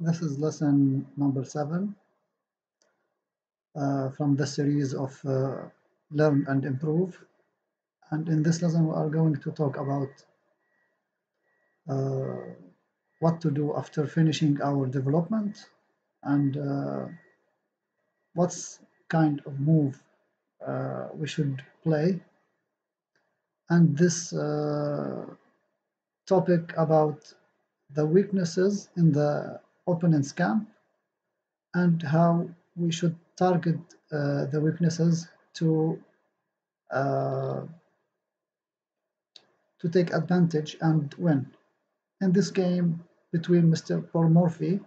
This is lesson number 7 from the series of Learn and Improve. And in this lesson, we are going to talk about uh, what to do after finishing our development and what's kind of move we should play. And this topic about the weaknesses in the opponent's camp and how we should target the weaknesses uh, to take advantage and win. In this game between Mr. Morphy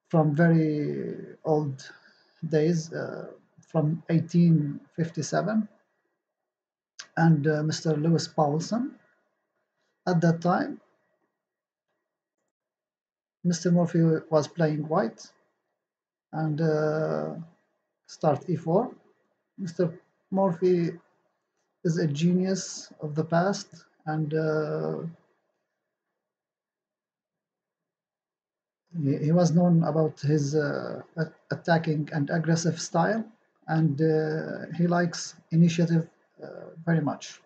from very old days, from 1857, and Mr. Lewis Paulson. At that time, Mr. Morphy was playing white and start e4. Mr. Morphy is a genius of the past and he was known about his attacking and aggressive style, and he likes initiative very much.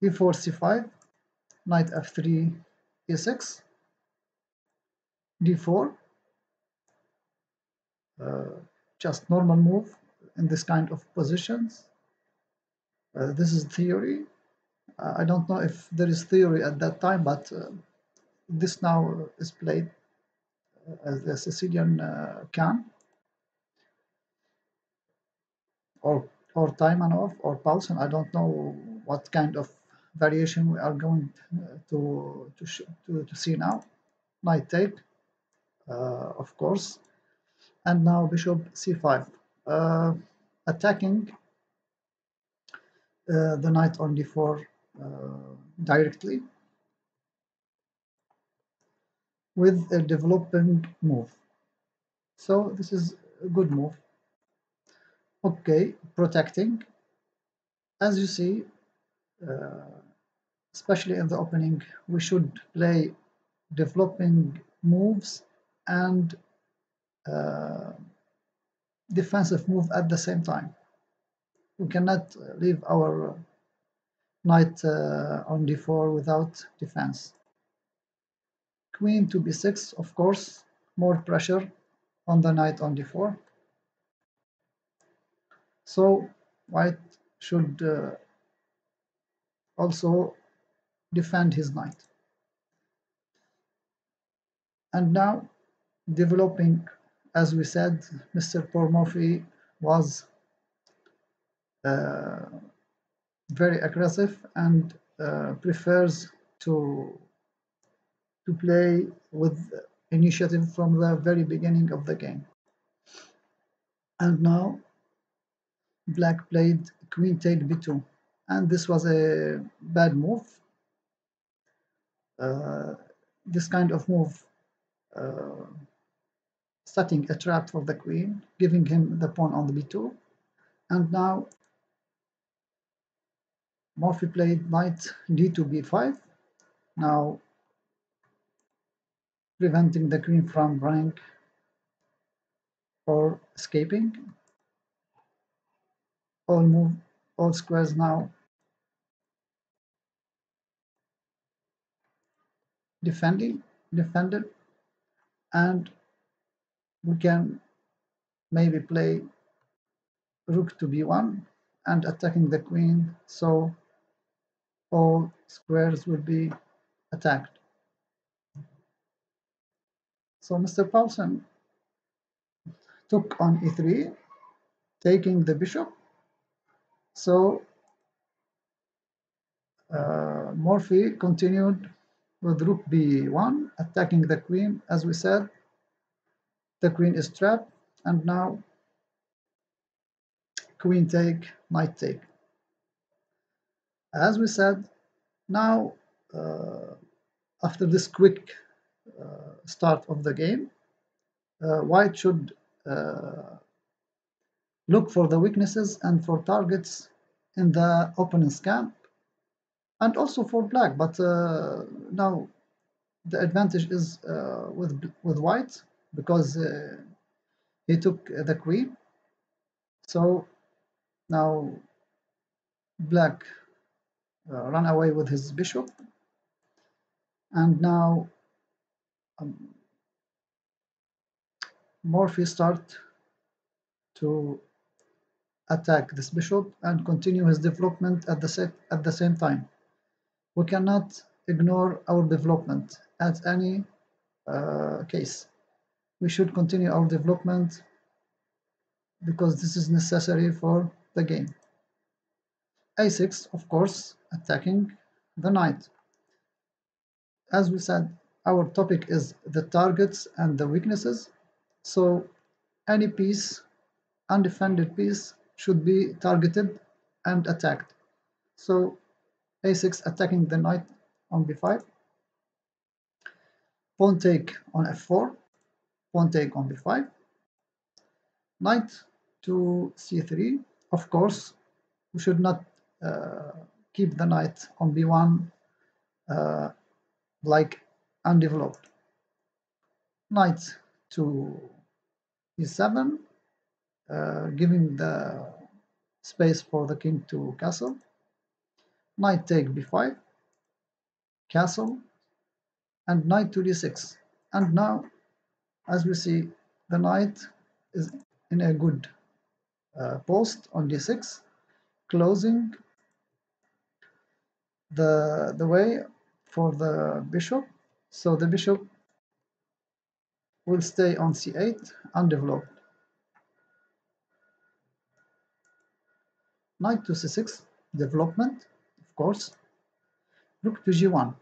e4 c5, knight f3 e6, d4, just normal move in this kind of positions. This is theory. I don't know if there is theory at that time, but this now is played as the Sicilian can, or Taimanov or Paulson. I don't know what kind of variation we are going to see now. Knight take, of course, and now bishop c5, attacking the knight on d4 directly with a developing move. So this is a good move. Okay, protecting. As you see, especially in the opening, we should play developing moves and defensive move at the same time. We cannot leave our knight on d4 without defense. Queen to b6, of course, more pressure on the knight on d4. So white should also defend his knight. And now developing, as we said, Mr. Morphy was very aggressive and prefers to play with initiative from the very beginning of the game. And now black played queen take b2, and this was a bad move. This kind of move setting a trap for the queen, giving him the pawn on the b2, and now Morphy played knight d2 b5, now preventing the queen from running or escaping. All squares now defended, and we can maybe play rook to b1 and attacking the queen, so all squares will be attacked. So Mr. Paulson took on e3, taking the bishop. So Morphy continued with rook b1, attacking the queen. As we said, the queen is trapped, and now queen take, knight take. As we said, now after this quick start of the game, white should look for the weaknesses and for targets in the opponent's camp, and also for black. But now The advantage is with white because he took the queen. So now black ran away with his bishop, and now um, Morphy start to attack this bishop and continue his development at the same time. We cannot ignore our development at any case. We should continue our development because this is necessary for the game. A6, of course, attacking the knight. As we said, our topic is the targets and the weaknesses. So any piece, undefended piece, should be targeted and attacked. So A6 attacking the knight on b5, pawn take on f4, pawn take on b5, knight to c3. Of course, we should not uh, keep the knight on b1 uh, like undeveloped. Knight to e7, giving the space for the king to castle. Knight take b5, castle, and knight to d6. And now, as we see, the knight is in a good post on d6, closing the way for the bishop. So the bishop will stay on c8 undeveloped. Knight to c6, development, of course. Rook to g1.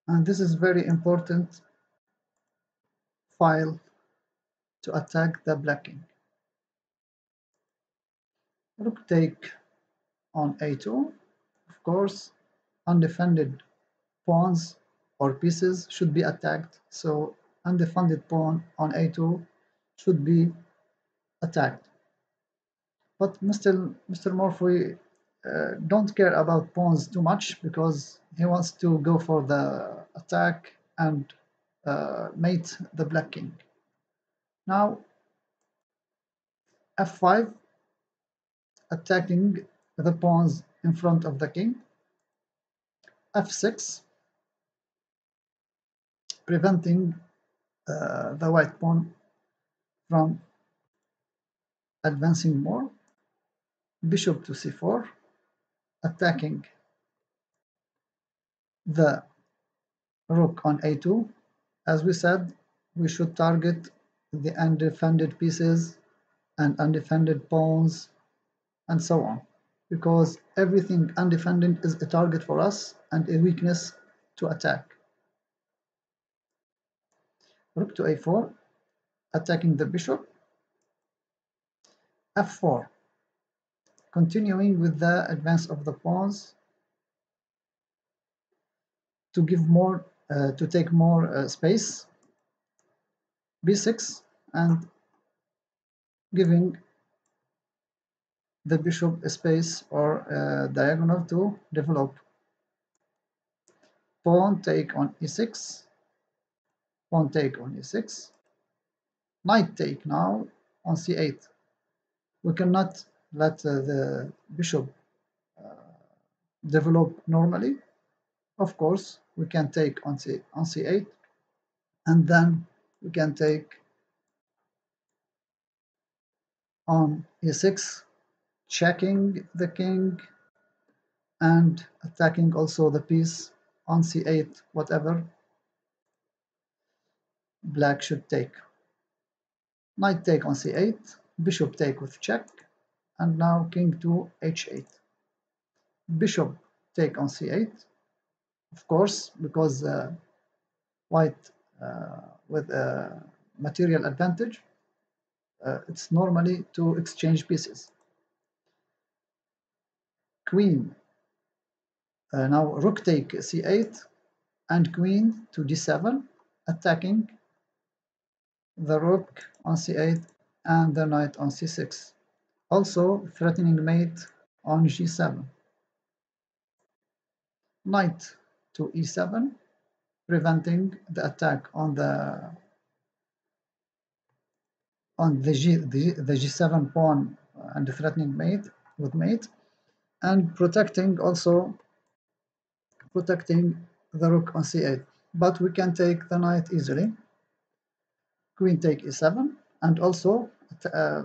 And this is very important file to attack the black king. Rook take on a2. Of course, undefended pawns or pieces should be attacked. So undefended pawn on a2 should be attacked. But Mr. Morphy don't care about pawns too much because he wants to go for the attack and mate the black king. Now f5, attacking the pawns in front of the king. f6, preventing the white pawn from advancing more. Bishop to c4, attacking the rook on a2. As we said, we should target the undefended pieces and undefended pawns and so on, because everything undefended is a target for us and a weakness to attack. Rook to a4, attacking the bishop. f4, continuing with the advance of the pawns to give more, to take more space. b6, and giving the bishop a space or diagonal to develop. Pawn take on e6, pawn take on e6, knight take now on c8. We cannot let the bishop develop normally. Of course, we can take on c8, and then we can take on e6, checking the king and attacking also the piece on c8, whatever black should take. Knight take on c8, bishop take with check, and now king to h8. Bishop take on c8, of course, because white with a material advantage, it's normally to exchange pieces. Queen, now rook take c8, and queen to d7, attacking the rook on c8 and the knight on c6. Also threatening mate on g7. Knight to e7, preventing the attack on the G7 pawn and threatening mate with mate, and protecting the rook on c8. But we can take the knight easily. Queen take e7, and also uh,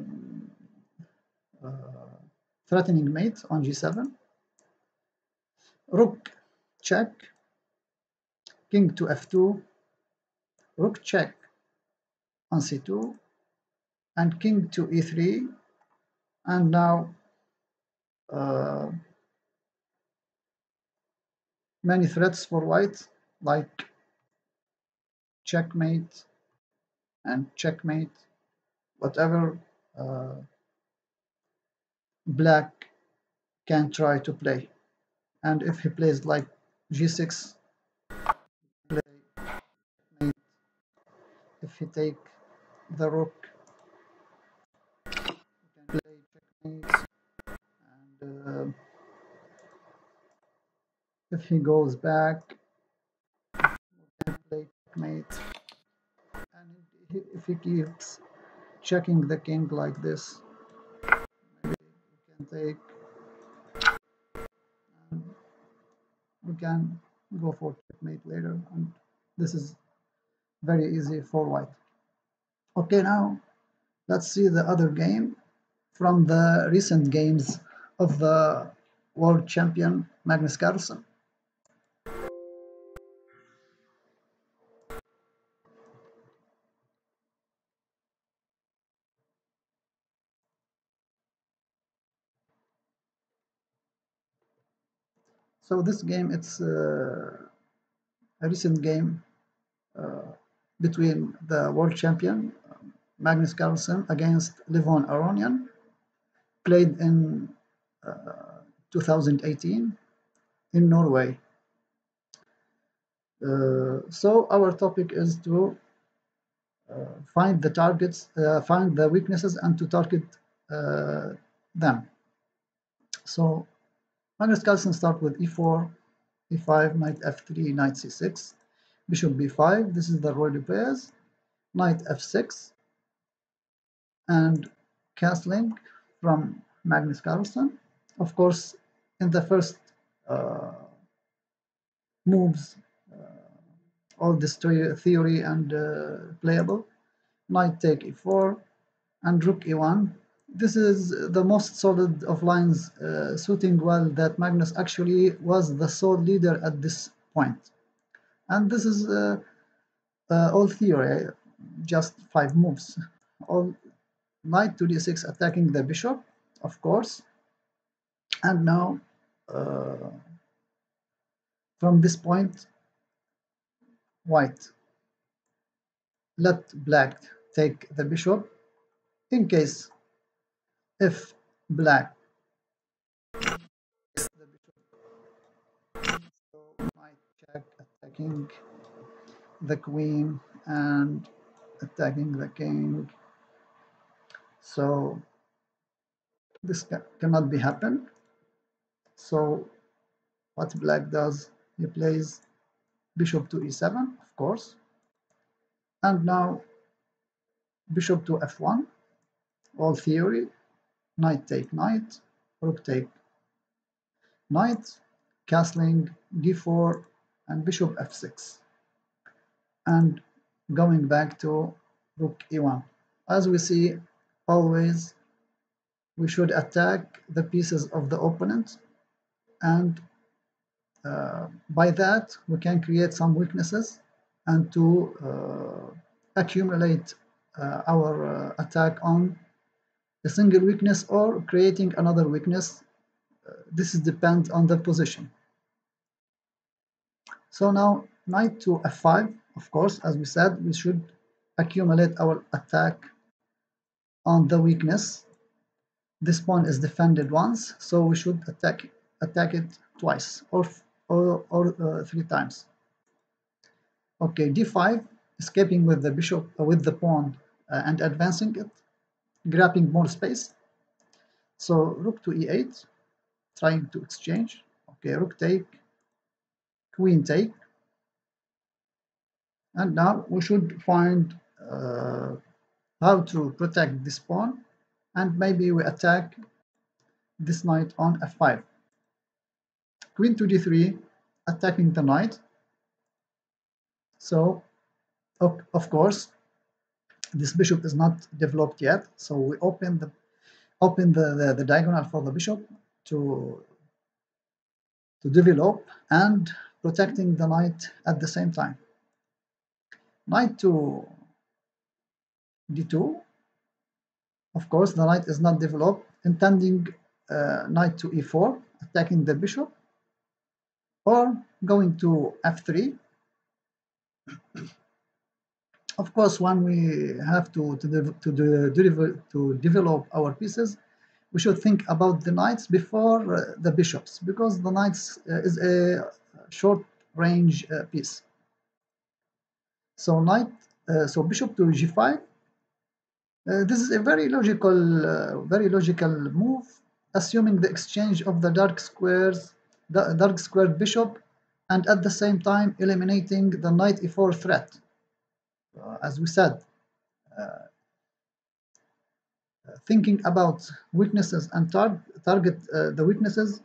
threatening mate on g7. Rook check, king to f2, rook check on c2, and king to e3. And now many threats for white, like checkmate and checkmate, whatever black can try to play. And if he plays like g6, play mate. If he take the rook, he can play checkmate. And if he goes back, he can play checkmate. And if he keeps checking the king like this, maybe we can take, and we can go for checkmate later, and this is very easy for white. Okay, now let's see the other game from the recent games of the world champion Magnus Carlsen. So this game, it's a recent game between the world champion Magnus Carlsen against Levon Aronian, played in 2018 in Norway. So our topic is to find the targets, find the weaknesses, and to target them. So Magnus Carlsen start with e4, e5, knight f3, knight c6, bishop b5. This is the royal pairs. Knight f6, and castling from Magnus Carlsen. Of course, in the first moves, all this theory and playable. Knight take e4 and rook e1. This is the most solid of lines suiting well that Magnus actually was the sole leader at this point. And this is all theory, just 5 moves. All knight to d6 attacking the bishop, of course. And now from this point, white let black take the bishop. In case if black takes the bishop, so knight check attacking the queen and attacking the king. So this cannot be happen. So what black does, he plays bishop to e7, of course. And now bishop to f1, all theory, knight take knight, rook take knight, castling d4 and bishop f6, and going back to rook e1. As we see, always we should attack the pieces of the opponent, and by that we can create some weaknesses and to accumulate our attack on a single weakness or creating another weakness. This depends on the position. So now knight to f5, of course, as we said, we should accumulate our attack on the weakness. This pawn is defended once, so we should attack it twice or 3 times. Okay, d5, escaping with the bishop, with the pawn and advancing it, grabbing more space. So rook to e8, trying to exchange. Okay, rook take, queen take, And now we should find how to protect this pawn, and maybe we attack this knight on f5. Queen to d3, attacking the knight. So of course this bishop is not developed yet, so we open the diagonal for the bishop to develop and protecting the knight at the same time. Knight to d2. Of course, the knight is not developed, intending knight to e4, attacking the bishop, or going to f3. Of course, when we have to develop our pieces, we should think about the knights before the bishops, because the knights is a short range piece. So bishop to g5. This is a very logical move, assuming the exchange of the dark squared bishop, and at the same time eliminating the knight e4 threat. As we said, thinking about weaknesses and target the weaknesses.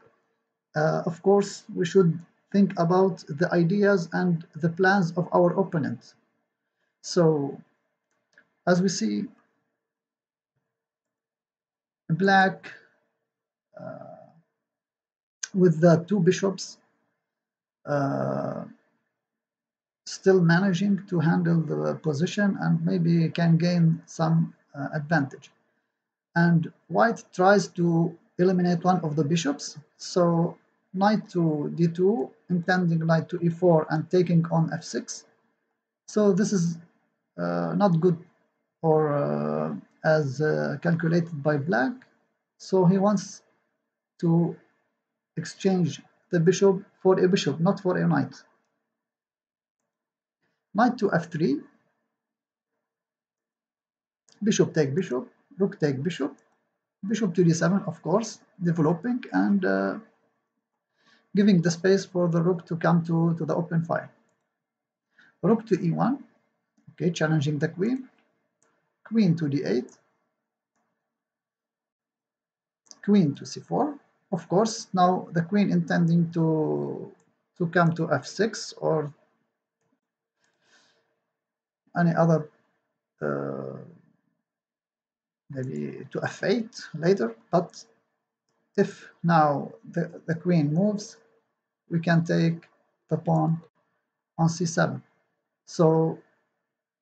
Of course, we should think about the ideas and the plans of our opponent. So, as we see, black with the two bishops still managing to handle the position and maybe can gain some advantage. And white tries to eliminate one of the bishops, so knight to d2, intending knight to e4 and taking on f6. So this is not good, or as calculated by black. So he wants to exchange the bishop for a bishop, not for a knight. Knight to f3, bishop take bishop, rook take bishop, bishop to d7, of course, developing and giving the space for the rook to come to the open file. Rook to e1, okay, challenging the queen. Queen to d8, queen to c4. Of course, now the queen intending to come to f6 or any other, maybe to f8 later. But if now the queen moves, we can take the pawn on c7. So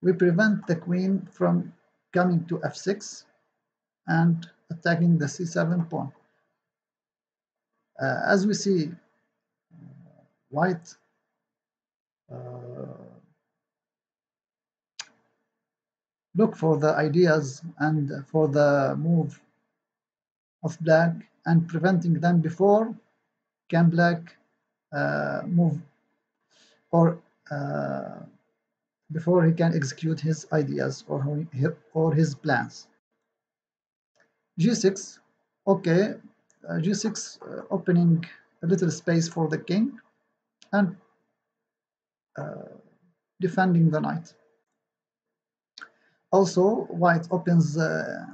we prevent the queen from coming to f6 and attacking the c7 pawn. As we see, white look for the ideas and for the move of black and preventing them before can black move, or before he can execute his ideas or his plans. G6, okay, G6 opening a little space for the king and defending the knight. Also, white opens a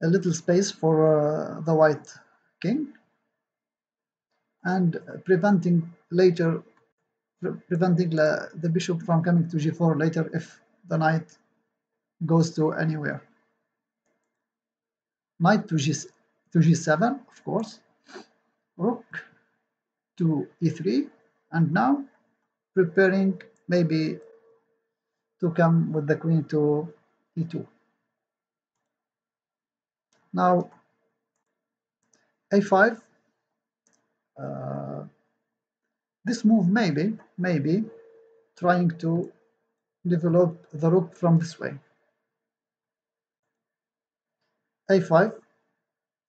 little space for the white king and preventing the bishop from coming to g4 later if the knight goes to anywhere. Knight to g7, of course, rook to e3, and now preparing maybe to come with the queen to e2. Now a5, this move maybe trying to develop the rook from this way. a5,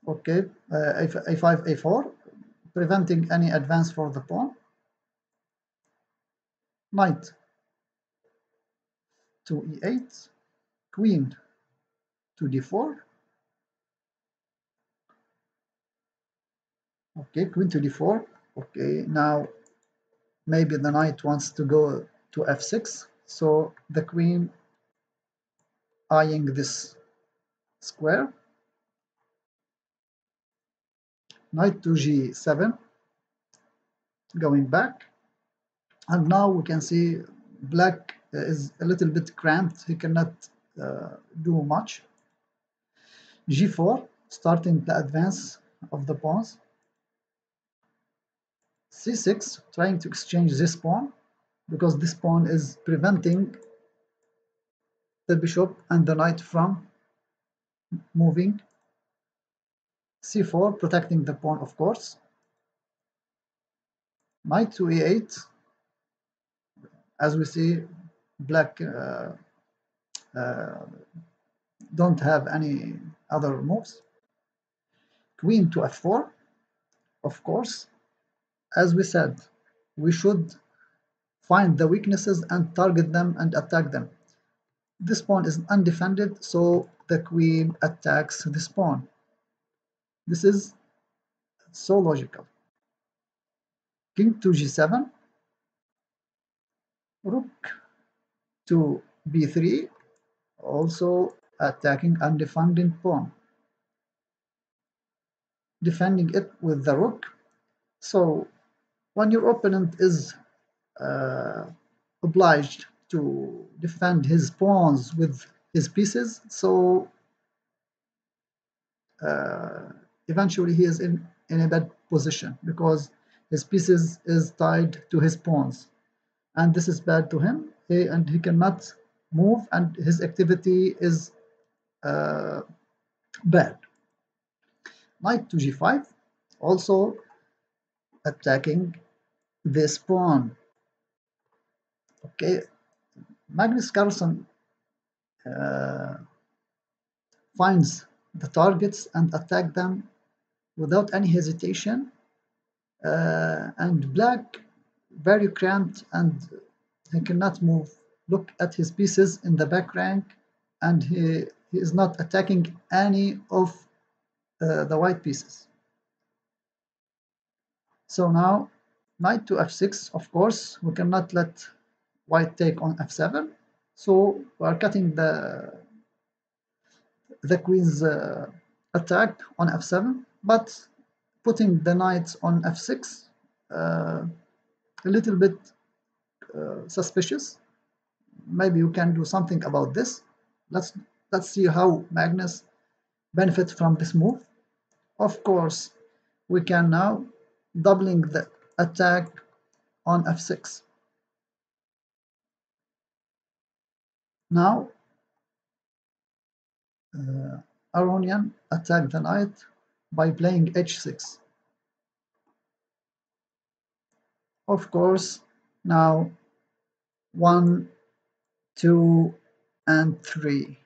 okay, a5, a4, preventing any advance for the pawn. Knight to e8, queen to d4. Okay, queen to d4. Okay, now maybe the knight wants to go to f6, So the queen eyeing this square, knight to g7, going back, and now we can see black is a little bit cramped, he cannot do much. g4, starting the advance of the pawns. c6, trying to exchange this pawn, because this pawn is preventing the bishop and the knight from moving. c4, protecting the pawn, of course. Knight to e8, as we see, black don't have any other moves. Queen to f4, of course. As we said, we should find the weaknesses and target them and attack them. This pawn is undefended, so the queen attacks this pawn. This is so logical. King to g7, rook to b3, also attacking undefended pawn, defending it with the rook. So when your opponent is obliged to defend his pawns with his pieces, so eventually he is in a bad position because his pieces is tied to his pawns, and this is bad to him, and he cannot move, and his activity is bad. Knight to g5, also attacking this pawn. Okay, Magnus Carlsen finds the targets and attack them without any hesitation, and black very cramped and he cannot move. Look at his pieces in the back rank, and he is not attacking any of the white pieces. So now knight to f6, of course we cannot let white take on f7, so we are cutting the queen's attack on f7, but putting the knights on f6 a little bit suspicious. Maybe you can do something about this. Let's see how Magnus benefits from this move. Of course, we can now doubling the attack on f6. Now Aronian attacked the knight by playing h6. Of course, now 1, 2, and 3.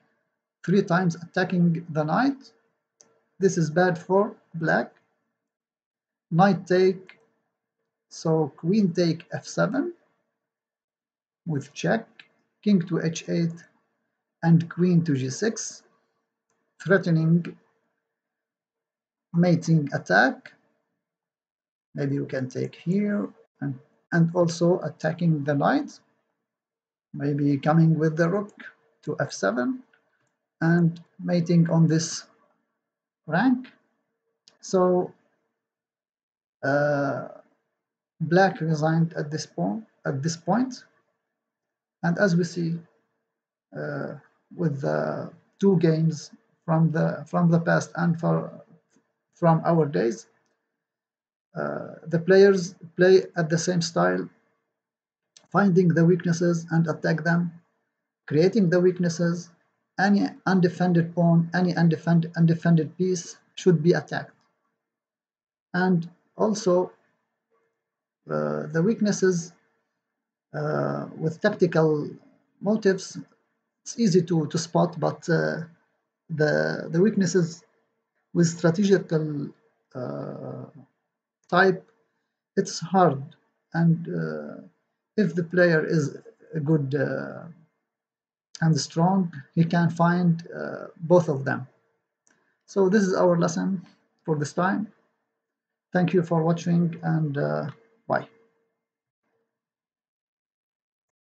3 times attacking the knight. This is bad for black. Knight take, so queen take f7 with check, king to h8, and queen to g6, threatening mating attack. Maybe you can take here, and also attacking the knight, maybe coming with the rook to f7 and mating on this rank. So black resigned at this point, and as we see with the 2 games from the past and from our days, the players play at the same style, finding the weaknesses and attack them, creating the weaknesses. Any undefended pawn, any undefended piece should be attacked. And also the weaknesses with tactical motives, it's easy to spot, but the weaknesses with strategical type, it's hard. And if the player is good and strong, he can find both of them. So this is our lesson for this time. Thank you for watching, and bye.